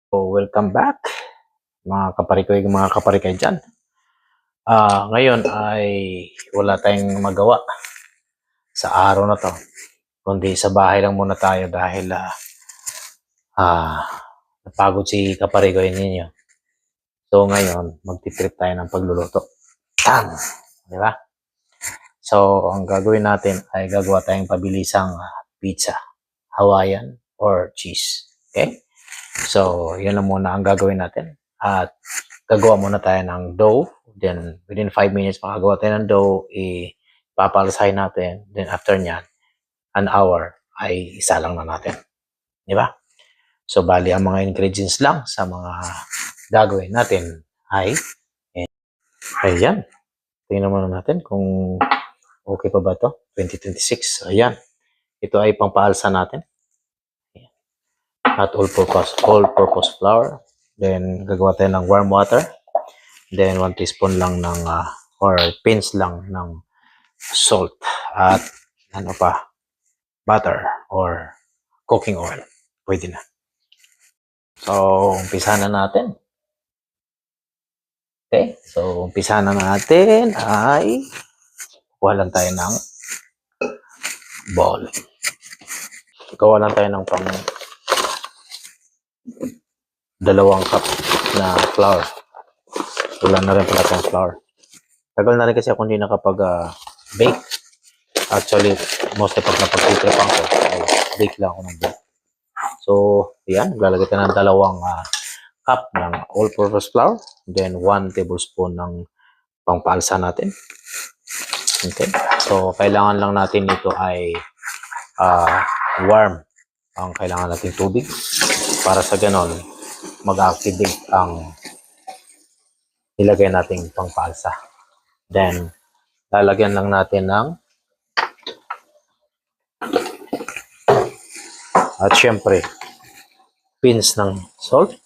So, welcome back mga kaparikoy, mga kaparikay dyan. Ngayon ay wala tayong magawa sa araw na to. Kundi sa bahay lang muna tayo dahil napagod si kaparikoy ninyo. So ngayon, magtitrip tayo ng pagluluto. Tam! Di ba? So, ang gagawin natin ay gagawa tayong pabilisang pizza, Hawaiian or cheese. Okay? So, yun lang muna ang gagawin natin. At gagawa muna tayo ng dough. Then, within 5 minutes, makagawa tayo ng dough. Ipapalasahin natin. Then, after nyan, an hour, ay isa lang na natin. Di ba? So, bali, ang mga ingredients lang sa mga gagawin natin ay ayan. Tingnan muna natin kung okay pa ba ito. 2026. Ayan. Ito ay pangpaalsa natin. At all-purpose flour. Then, gagawa tayo ng warm water. Then, 1 teaspoon lang ng, or pinch lang ng salt. At, ano pa, butter or cooking oil. Pwede na. So, umpisa na natin. Okay? So, umpisa na natin ay kuha lang tayo ng bowl. Gawa lang tayo ng pang 2 cup na flour. Wala na rin pala tayong flour. Tagal na rin kasi ako hindi nakapag-bake. Actually, mostly pag napag-tripan ko, ay bake lang ako ng bake. So, yan. Lalagay tayo ng 2 cup ng all-purpose flour. Then, 1 tablespoon ng pangpaalsa natin. Okay. So, kailangan lang natin ito ay warm. Ang kailangan natin tubig. Para sa ganon, mag-activate ang ilagay nating pangpaalsa. Then, lalagyan lang natin ng at syempre, pinch ng salt.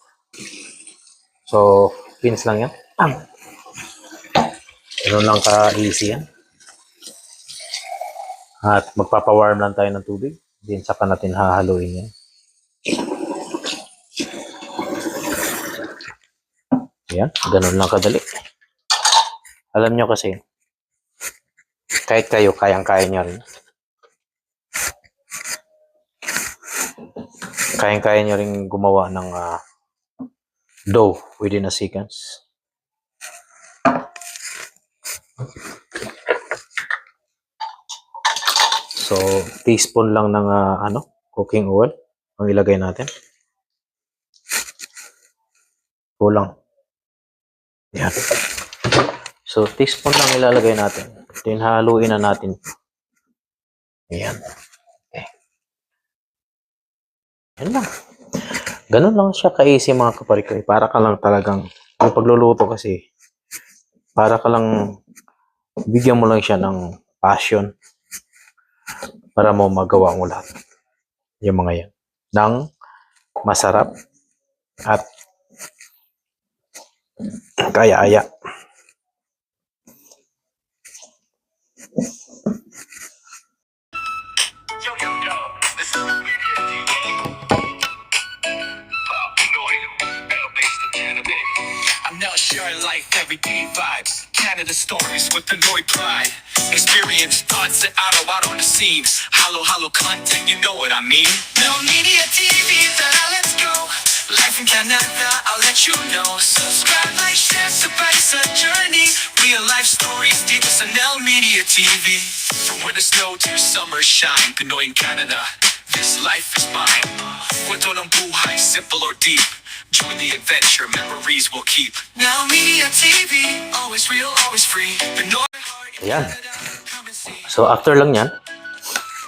So, pinch lang yan. Ganun lang ka-easy yan. At magpapawarm lang tayo ng tubig. Then, saka natin hahaluin yan. Yan, ganun lang kadali. Alam nyo kasi, kahit kayo, kayang-kaya nyo rin. Kayang-kaya nyo rin gumawa ng dough within a seconds. So, teaspoon lang ng cooking oil ang ilagay natin. Kulang. Yan. So, teaspoon lang ilalagay natin. Then, haluin na natin. Ayan. Okay. Yan lang. Ganun lang siya ka-easy mga kaparikoy. Para ka lang talagang, yung pagluluto kasi, para ka lang, bigyan mo lang siya ng passion para mo magawa mo lahat. Yung mga yan. Nang masarap at kaya-aya. I'm now sharing life everyday vibes. Canada stories with the Lloyd pride. Experience thoughts that out on the scene. Hollow content, you know what I mean. No media TV, let's go. Life in Canada, I'll let you know. Subscribe, like, share, sabay sa journey. Real life stories, dito sa Nel Media TV. From winter snow to summer shine, Pinoy in Canada, this life is mine. Kwento ng buhay, simple or deep. Join the adventure, memories we'll keep. Now Media TV, always real, always free. Pinoy heart in Ayan. Canada, come and see. So, after lang yan,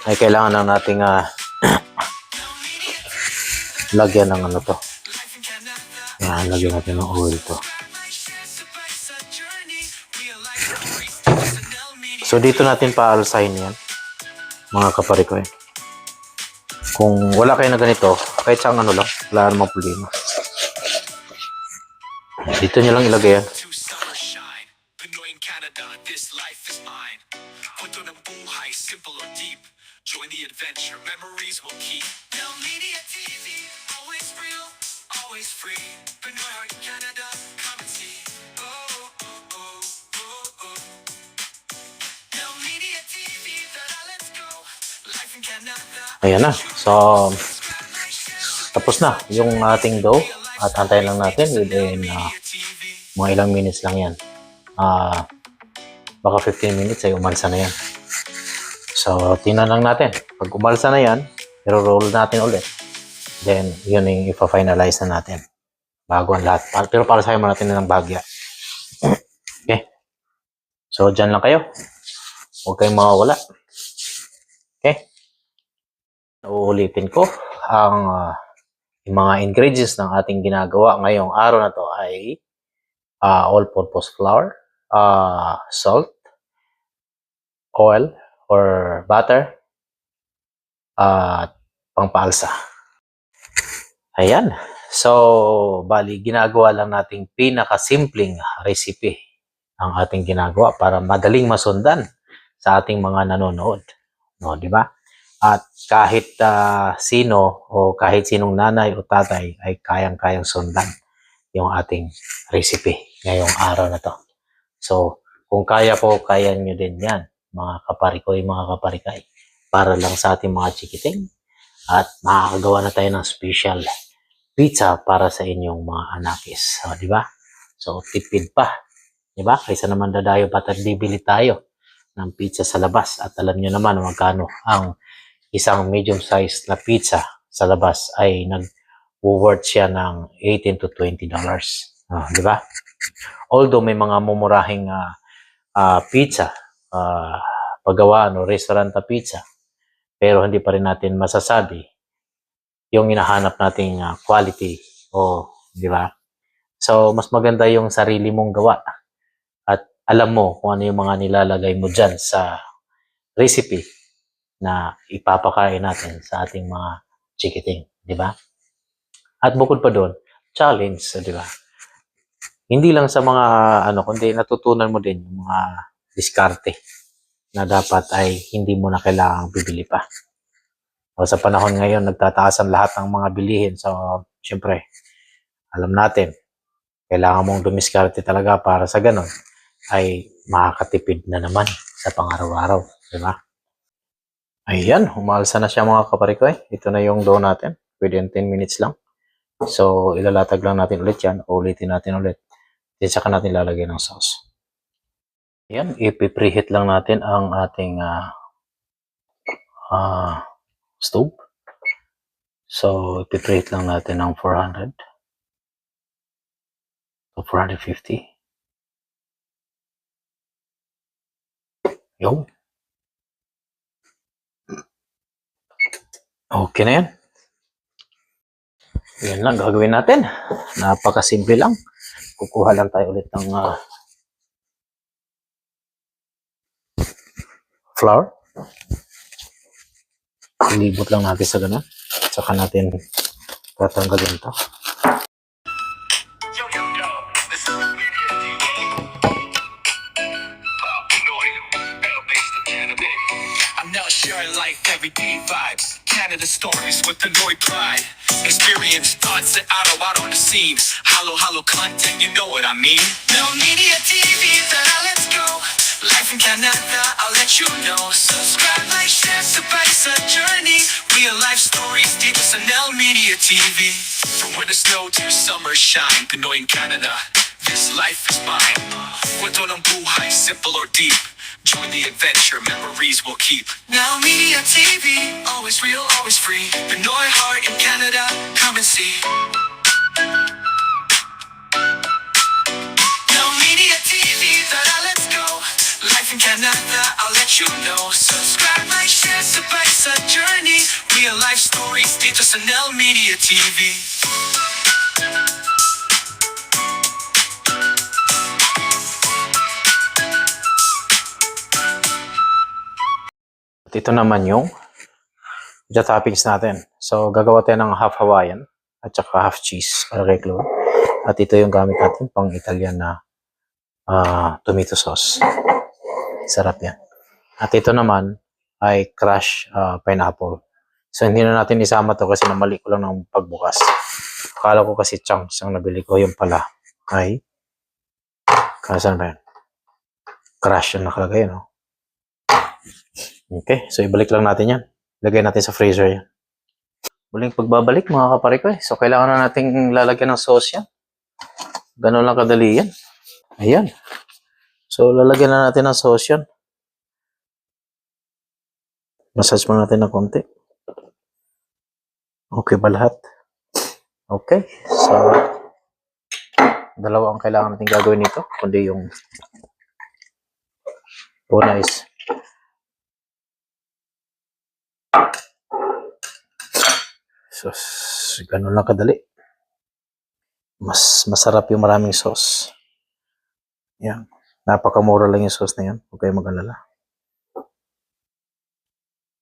ay kailangan na nating lagyan ng ano to. Yan, lagyan natin ng oil to. So, dito natin paalsahin yan, mga kaparikoy. Kung wala kayo na ganito, kahit saan ano lang, wala namang problema. Dito nyo lang ilagay yan. Pinoy in Canada, this life is mine. Kwento ng buhay, simple or deep. Join the adventure, memories we'll keep. Now Media TV, always real, always free. Ayan na. So, tapos na yung ating dough. At antayin lang natin within mga ilang minutes lang yan. Baka 15 minutes ay umalsa na yan. So, tingnan lang natin. Pag umalsa na yan, i-roll natin ulit. Then, yun yung ipa-finalize na natin. Bago ang lahat. Pero para sa muna natin na ng bagya. Okay. So, dyan lang kayo. Huwag kayong mawawala. Okay. Uulitin ko ang yung mga ingredients ng ating ginagawa ngayong araw na to ay all-purpose flour, salt, oil or butter, at pangpaalsa. Ayan. So, bali, ginagawa lang nating pinakasimpleng recipe ang ating ginagawa para madaling masundan sa ating mga nanonood. No, di ba? At kahit sino o kahit sinong nanay o tatay ay kayang-kayang sundan yung ating recipe ngayong araw na to. So, kung kaya po, kaya nyo din yan, mga kaparikoy, mga kaparikay, para lang sa ating mga chikiting at makakagawa na tayo ng special pizza para sa inyong mga anakis. So, di ba? So, tipid pa. Di ba? Kaysa naman dadayo pa at bibili tayo ng pizza sa labas. At alam nyo naman magkano ang isang medium-sized na pizza sa labas ay nag-worth siya ng $18 to $20. Di ba? Although may mga mumurahing pizza, paggawa, restaurant na pizza, pero hindi pa rin natin masasabi yung hinahanap nating quality. Di ba? So, mas maganda yung sarili mong gawa at alam mo kung ano yung mga nilalagay mo dyan sa recipe na ipapakain natin sa ating mga chikiting, di ba? At bukod pa doon, challenge, di ba? Hindi lang sa mga kundi natutunan mo din yung mga diskarte na dapat ay hindi mo na kailangang bibili pa. O sa panahon ngayon, nagtataas ang lahat ng mga bilihin. So, syempre, alam natin, kailangan mong dumiskarte talaga para sa ganun ay makakatipid na naman sa pang-araw-araw, di ba? Ayan, umalsa na siya mga kaparikoy. Ito na yung dough natin. Within 10 minutes lang. So, ilalatag lang natin ulit yan. Ulitin natin ulit. Then, saka natin lalagay ng sauce. Ayan, ipipreheat lang natin ang ating stove. So, ipipreheat lang natin ng 400. So, 450. Yo. Okay na yan. Yan lang gagawin natin. Napakasimple lang. Kukuha lang tayo ulit ng flour. Ilibot lang natin sa ganun. Saka natin tatanggalin ito. I'm now sharing life everyday vibes. Canada stories with the Lloyd pride. Experience thoughts that out on the scene. Hollow content, you know what I mean. No media TV, let's go. Life in Canada, I'll let you know. Subscribe, like, share, sabay sa journey. Real life stories, dito sa Nel Media TV. From winter snow to summer shine, Pinoy in Canada, this life is mine. Kwento ng buhay, simple or deep. Join the adventure, memories we'll keep. Now Media TV, always real, always free. Pinoy heart in Canada, come and see. Now Media TV, let's go. Life in Canada, I'll let you know. Subscribe, like, share, sabay sa journey. Real life stories dito sa Nel Media TV. At ito naman yung toppings natin. So, gagawa tayo ng half Hawaiian at saka half cheese para kay Chloe. At ito yung gamit natin pang Italian na tomato sauce. Sarap yan. At ito naman ay crushed pineapple. So, hindi na natin isama to kasi namali ko lang ng pagbukas. Akala ko kasi chunks ang nabili ko. Yung pala ay saan ba yan? Crush yung nakalagay, no? Okay, so ibalik lang natin yan. Lagay natin sa freezer yan. Muling pagbabalik mga kapare ko eh. So, kailangan na nating lalagyan ng sauce yan. Ganun lang kadali yan. Ayan. So, lalagyan na natin ng sauce yan. Massage mo natin ng konti. Okay ba lahat? Okay. So, dalawa ang kailangan natin gagawin nito. Kundi yung una is so, ganun lang kadali. Mas masarap yung maraming sauce. Yan. Napakamura lang yung sauce na yan. Huwag kayo mag-alala.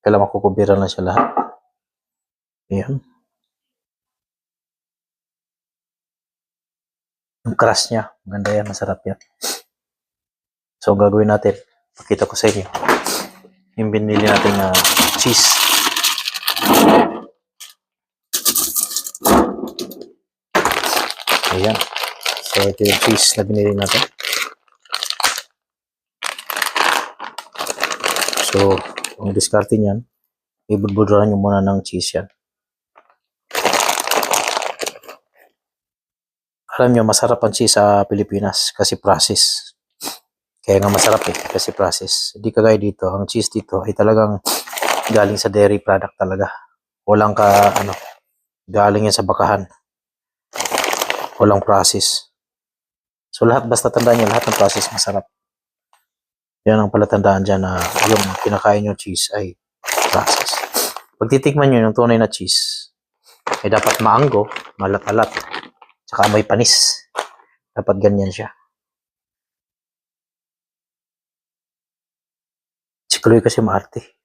Kailangan makukubira lang siya lahat. Yan. Yung crust niya. Maganda yan. Masarap yan. So, ang gagawin natin, pakita ko sa inyo. Yung binili natin na cheese. Ayan. So, ito yung cheese na binili natin. So, ang diskarte niyan, ibudbuduran nyo muna ng cheese yan. Alam nyo, masarap ang cheese sa Pilipinas kasi process. Kaya nga masarap eh, kasi process. Hindi kagaya dito, ang cheese dito ay talagang galing sa dairy product talaga. Walang galing yan sa bakahan. Walang process. So lahat, basta tandaan nyo, lahat ng process masarap. Yan ang palatandaan dyan na yung kinakain nyo cheese ay process. Pag titikman nyo yung tunay na cheese, ay dapat maanggo, malat-alat, tsaka may panis. Dapat ganyan siya. Si Chloe kasi maarte.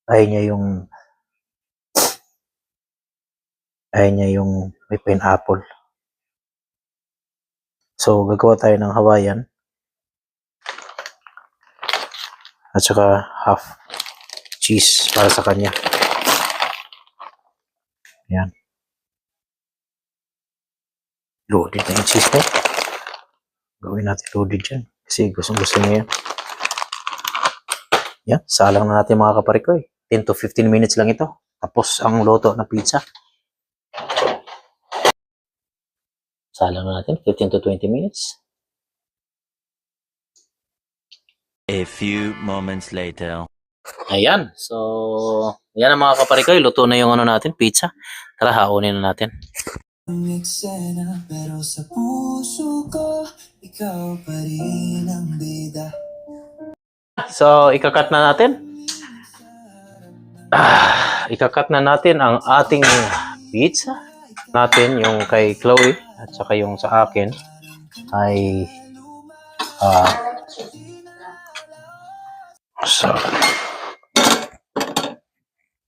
Ayaw niya yung may pineapple. So, gagawa tayo ng Hawaiian. At saka half cheese para sa kanya. Yan. Loaded na yung cheese mo. Gawin natin loaded dyan. Kasi gusto niya yan. Yan. Salang na natin mga kapare ko eh. 10 to 15 minutes lang ito. Tapos ang luto na pizza. Salang na natin. 15 to 20 minutes. A few moments later. Ayan. So, yan ang mga kapare ko. Luto na yung natin, pizza. Tara, haunin na natin. Eksena, pero sa puso ko, ikaw pa rin ang bida. So, ikakat na natin. Ikakat na natin ang ating pizza. Natin yung kay Chloe at saka yung sa akin ay so,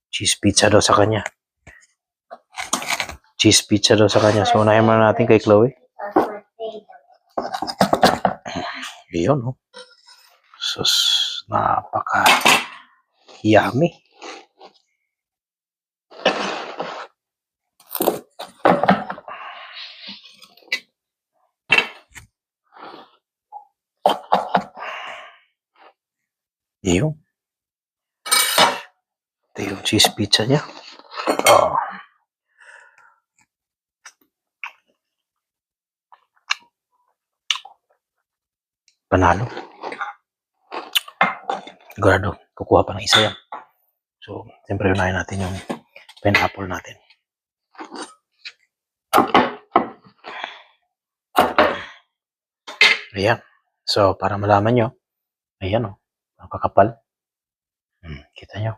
cheese pizza daw sa kanya. Cheese pizza daw sa kanya. So, unahin muna natin kay Chloe. Iyon, oh. Sus, napaka yummy. Iyon. Ito yung cheese pizza niya. Oh. Panalo. Sigurado, kukuha pa ng isa yan. So, siyempre unahin natin yung pineapple natin. Ayan. So, para malaman nyo, ayan o, ang kakapal. Kita nyo.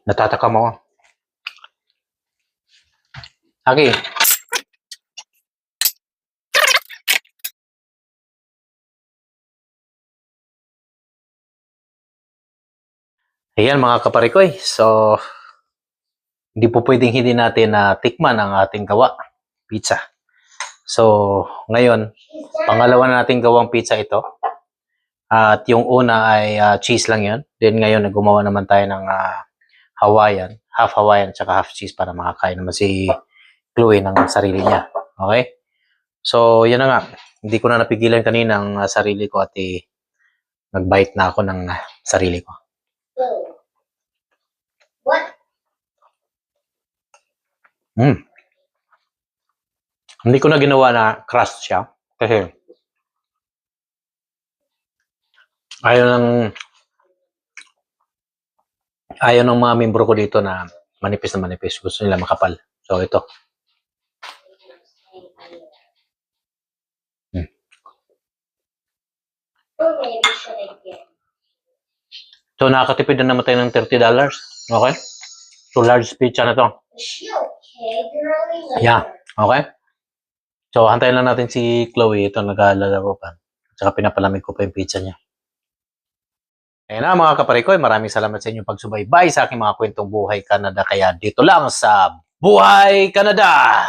Natatakam ako. Aki. Ayan mga kaparikoy. So, hindi po pwedeng hindi natin tikman ang ating gawa. Pizza. So, ngayon, pangalawa na nating gawang pizza ito. At yung una ay cheese lang yun. Then ngayon, gumawa naman tayo ng Hawaiian. Half Hawaiian tsaka half cheese para makakain naman si Chloe ng sarili niya. Okay? So, yan na nga. Hindi ko na napigilan kanina ang sarili ko at nag-bite na ako ng sarili ko. What? Hindi ko na ginawa na crust siya kasi ayaw ng mga membro ko dito na manipis na manipis. Gusto nila makapal. So, ito. Or maybe should I get? So, nakakatipid na naman tayo ng $30. Okay? So, large pizza na to. Is she okay, girly? Like, Yeah. Okay? So, hantayin lang natin si Chloe. Ito, nag-aalala pa. Tsaka pinapalamig ko pa yung pizza niya. Ayan na mga kaparikoy, maraming salamat sa inyong pagsubaybay sa aking mga kwentong Buhay Canada. Kaya dito lang sa Buhay Canada!